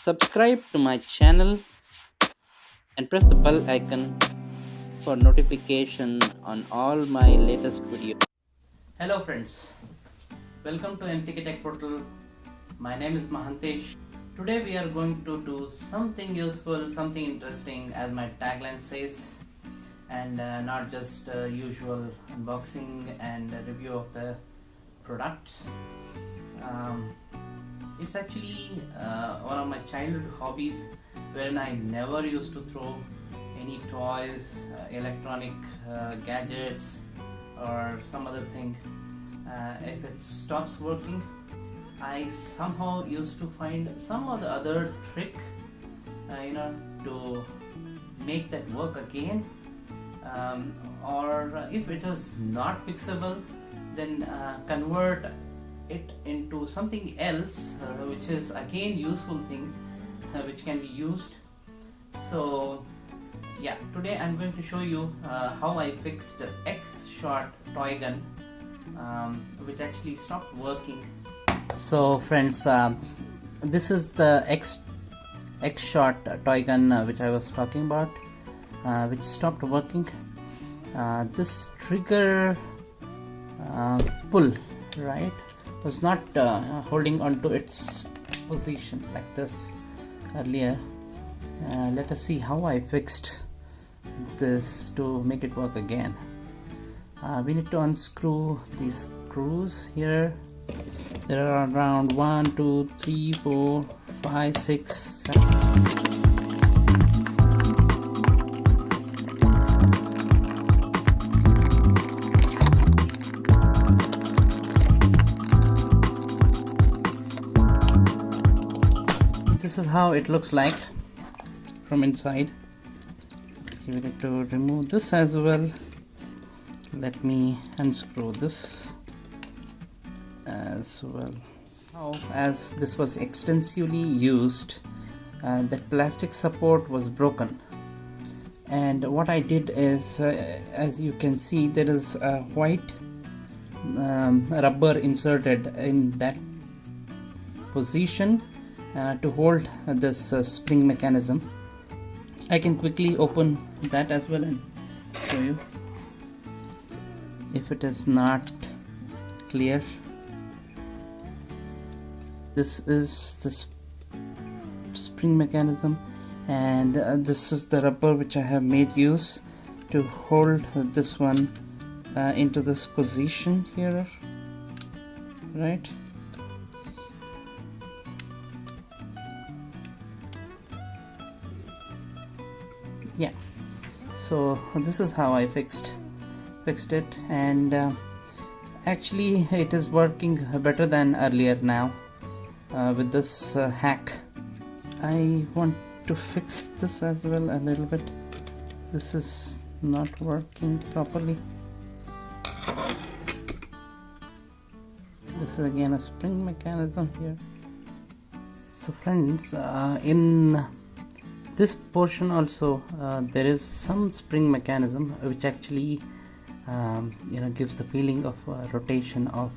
Subscribe to my channel and press the bell icon for notification on all my latest videos. Hello friends, welcome to MCK Tech Portal. My name is Mahantesh. Today we are going to do something useful, something interesting as my tagline says, and not just usual unboxing and review of the products. It's actually one of my childhood hobbies wherein I never used to throw any toys, electronic gadgets or some other thing. If it stops working, I somehow used to find some or the other trick to make that work again, or if it is not fixable, then convert it into something else, which is again useful thing, which can be used. So yeah, today I'm going to show you how I fixed the X-Shot toy gun, which actually stopped working. So friends, this is the X-Shot toy gun which I was talking about, which stopped working. This trigger pull, right, was not holding on to its position like this earlier. Let us see how I fixed this to make it work again. We need to unscrew these screws here. There are around 1, 2, 3, 4, 5, 6, 7. This is how it looks like from inside. We need to remove this as well. Let me unscrew this as well. Now, as this was extensively used, that plastic support was broken, and what I did is, as you can see, there is a white rubber inserted in that position to hold this spring mechanism. I can quickly open that as well and show you if it is not clear. This is the spring mechanism, and this is the rubber which I have made use to hold this one into this position here, right? Yeah, so this is how I fixed it, and actually it is working better than earlier now with this hack. I want to fix this as well a little bit. This is not working properly. This is again a spring mechanism here. So friends, in this portion also there is some spring mechanism which actually gives the feeling of rotation of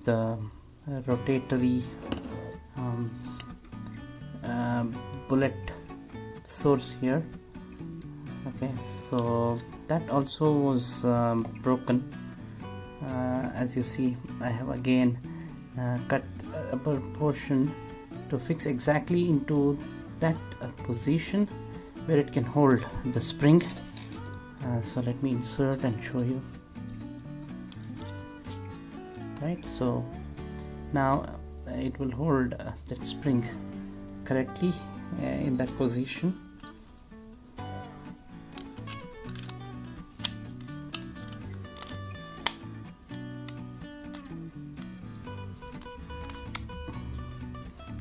the rotatory bullet source here. Okay, so that also was broken. As you see, I have again cut the upper portion to fix exactly into that position where it can hold the spring. So let me insert and show you. Right, so now it will hold that spring correctly in that position.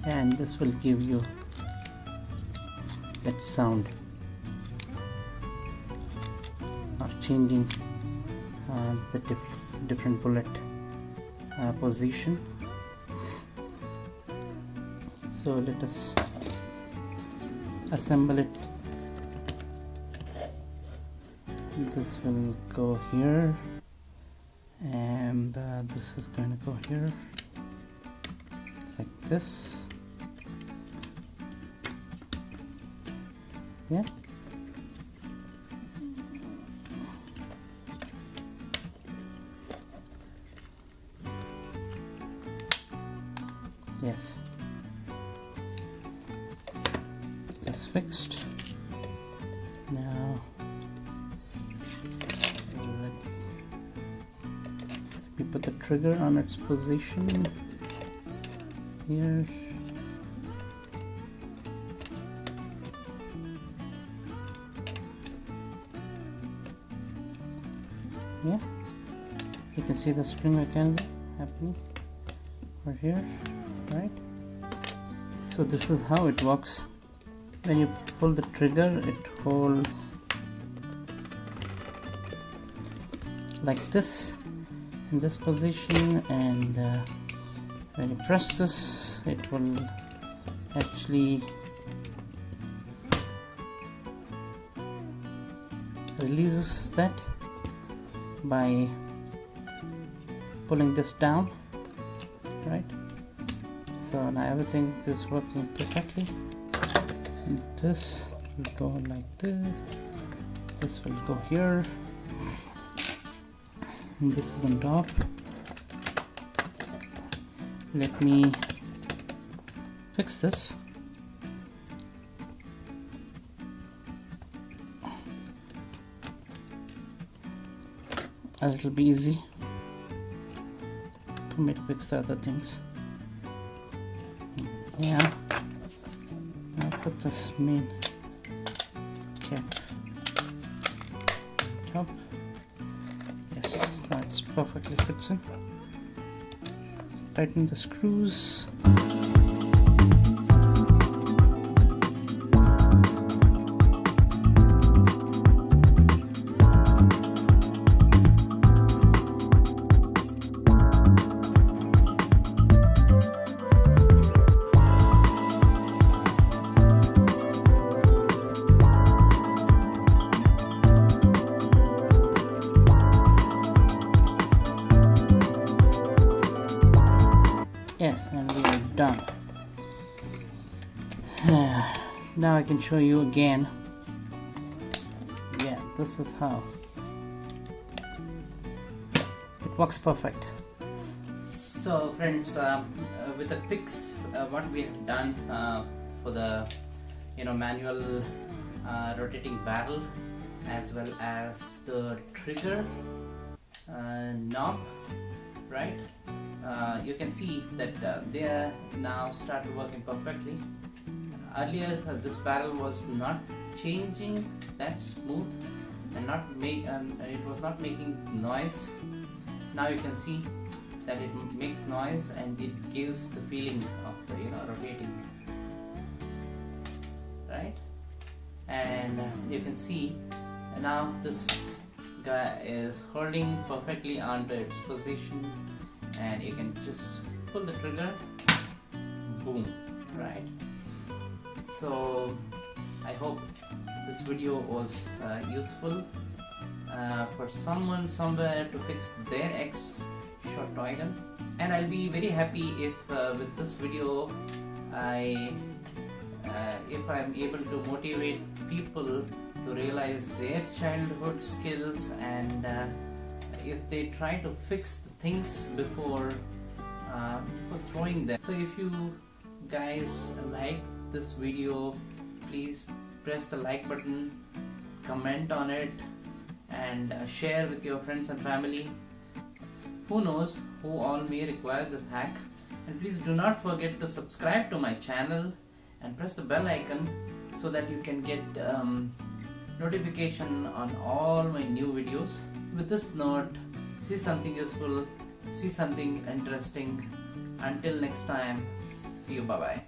And this will give you that sound of changing the different bullet position. So let us assemble it. This will go here, and this is going to go here like this. Yeah. Yes. Just fixed. Now let me put the trigger on its position here. Yeah, you can see the spring mechanism happening over here, right? So this is how it works. When you pull the trigger, it holds like this in this position, and when you press this, it will actually releases that by pulling this down, right? So now everything is working perfectly. And this will go like this, this will go here, and this is on top. Let me fix this. As it will be easy for me to fix the other things. Yeah, I'll put this main cap on top. Yes, now it's perfectly fits in. Tighten the screws. Yes, and we are done. Now I can show you again. Yeah, this is how it works perfect. So friends, with the fix, what we have done for the manual rotating barrel, as well as the trigger knob, right? You can see that they are now started working perfectly. Earlier this barrel was not changing that smooth and it was not making noise. Now you can see that it makes noise and it gives the feeling of rotating, right? And you can see now this guy is holding perfectly onto its position, and you can just pull the trigger, boom, right? So I hope this video was useful for someone somewhere to fix their X-shot toy gun. And I'll be very happy if with this video if I'm able to motivate people to realize their childhood skills, and if they try to fix the things before throwing them. So if you guys like this video, please press the like button, comment on it, and share with your friends and family. Who knows who all may require this hack. And please do not forget to subscribe to my channel and press the bell icon so that you can get notification on all my new videos. With this note, see something useful, see something interesting. Until next time, see you, bye bye.